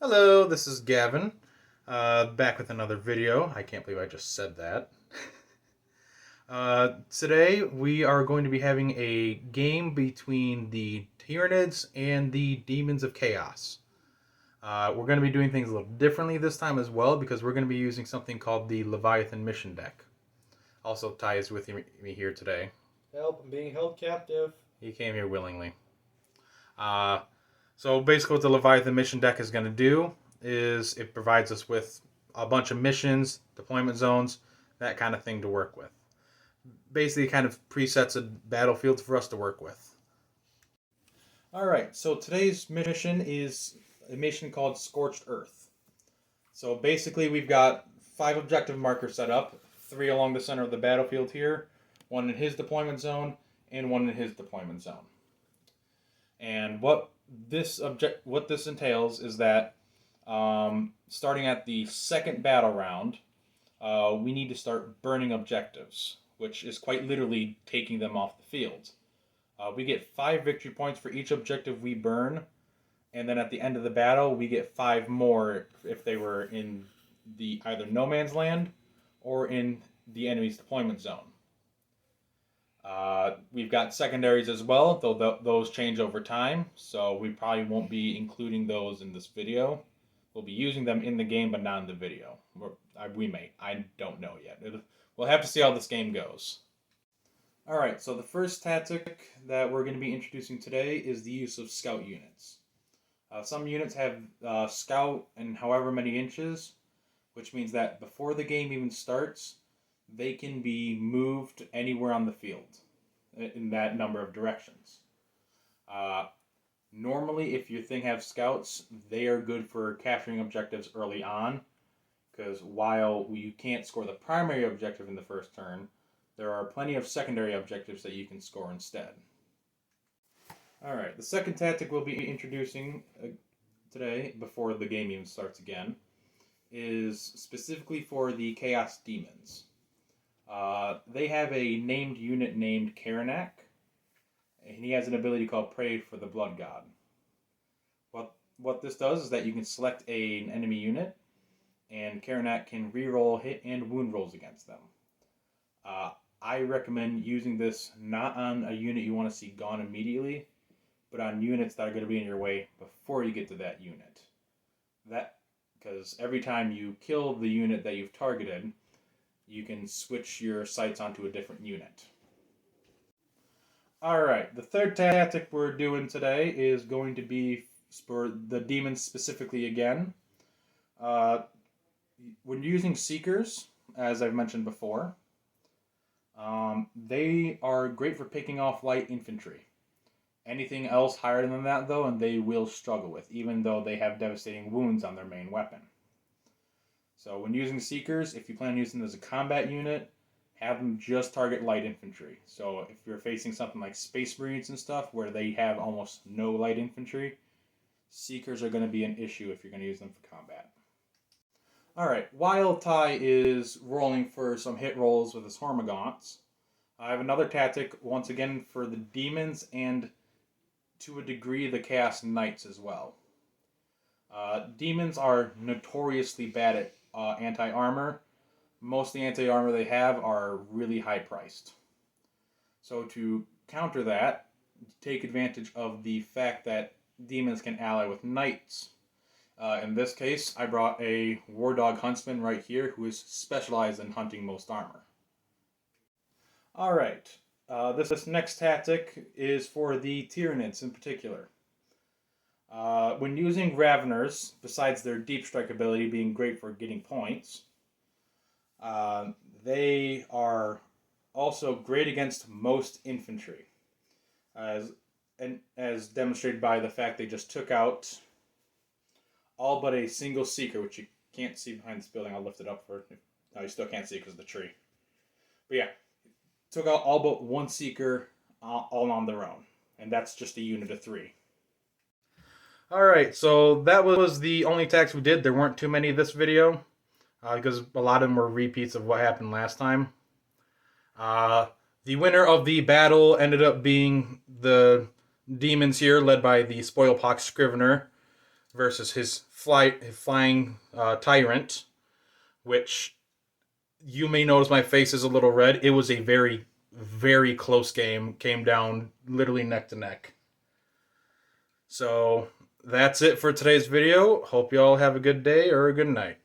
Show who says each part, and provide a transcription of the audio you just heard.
Speaker 1: Hello, this is Gavin, back with another video. I can't believe I just said that. Today we are going to be having a game between the Tyranids and the Demons of Chaos. We're going to be doing things a little differently this time as well because we're going to be using something called the Leviathan Mission Deck. Also, Ty is with me here today.
Speaker 2: Help, I'm being held captive.
Speaker 1: He came here willingly. So basically what the Leviathan Mission Deck is going to do is it provides us with a bunch of missions, deployment zones, that kind of thing to work with. Basically kind of presets a battlefield for us to work with. Alright, so today's mission is a mission called Scorched Earth. So basically we've got 5 objective markers set up, 3 along the center of the battlefield here, 1 in his deployment zone, and 1 in his deployment zone. And what this entails is that starting at the second battle round, we need to start burning objectives, which is quite literally taking them off the field. We get 5 victory points for each objective we burn, and then at the end of the battle, we get 5 more if they were in the either no man's land or in the enemy's deployment zone. We've got secondaries as well, though those change over time, so we probably won't be including those in this video. We'll be using them in the game, but not in the video. We may. I don't know yet. We'll have to see how this game goes. Alright, so the first tactic that we're going to be introducing today is the use of scout units. Some units have scout in however many inches, which means that before the game even starts, they can be moved anywhere on the field in that number of directions. Normally, if your thing has scouts, they are good for capturing objectives early on, because while you can't score the primary objective in the first turn, there are plenty of secondary objectives that you can score instead. Alright, the second tactic we'll be introducing today, before the game even starts again, is specifically for the Chaos Demons. They have a named unit named Karanak, and he has an ability called Pray for the Blood God. What this does is that you can select an enemy unit, and Karanak can reroll hit and wound rolls against them. I recommend using this not on a unit you want to see gone immediately, but on units that are going to be in your way before you get to that unit. Because every time you kill the unit that you've targeted, you can switch your sights onto a different unit. Alright, the third tactic we're doing today is going to be for the demons specifically again. When using Seekers, as I've mentioned before, they are great for picking off light infantry. Anything else higher than that, though, and they will struggle with, even though they have devastating wounds on their main weapon. So when using Seekers, if you plan on using them as a combat unit, have them just target light infantry. So if you're facing something like Space Marines and stuff, where they have almost no light infantry, Seekers are going to be an issue if you're going to use them for combat. Alright, while Ty is rolling for some hit rolls with his Hormagaunts, I have another tactic, once again, for the Demons and, to a degree, the Chaos Knights as well. Demons are notoriously bad at anti-armor. Most of the anti-armor they have are really high-priced. So to counter that, take advantage of the fact that demons can ally with knights. In this case, I brought a war dog huntsman right here who is specialized in hunting most armor. Alright, this next tactic is for the Tyranids in particular. When using Raveners, besides their deep strike ability being great for getting points, they are also great against most infantry, as demonstrated by the fact they just took out all but a single Seeker, which you can't see behind this building. I'll lift it up for it. No, you still can't see because of the tree. But yeah, took out all but one Seeker all on their own, and that's just a unit of 3. Alright, so that was the only attacks we did. There weren't too many this video, because a lot of them were repeats of what happened last time. The winner of the battle ended up being the demons here, led by the Spoilpox Scrivener, versus his flying Tyrant, which you may notice my face is a little red. It was a very, very close game. Came down literally neck to neck. So that's it for today's video. Hope you all have a good day or a good night.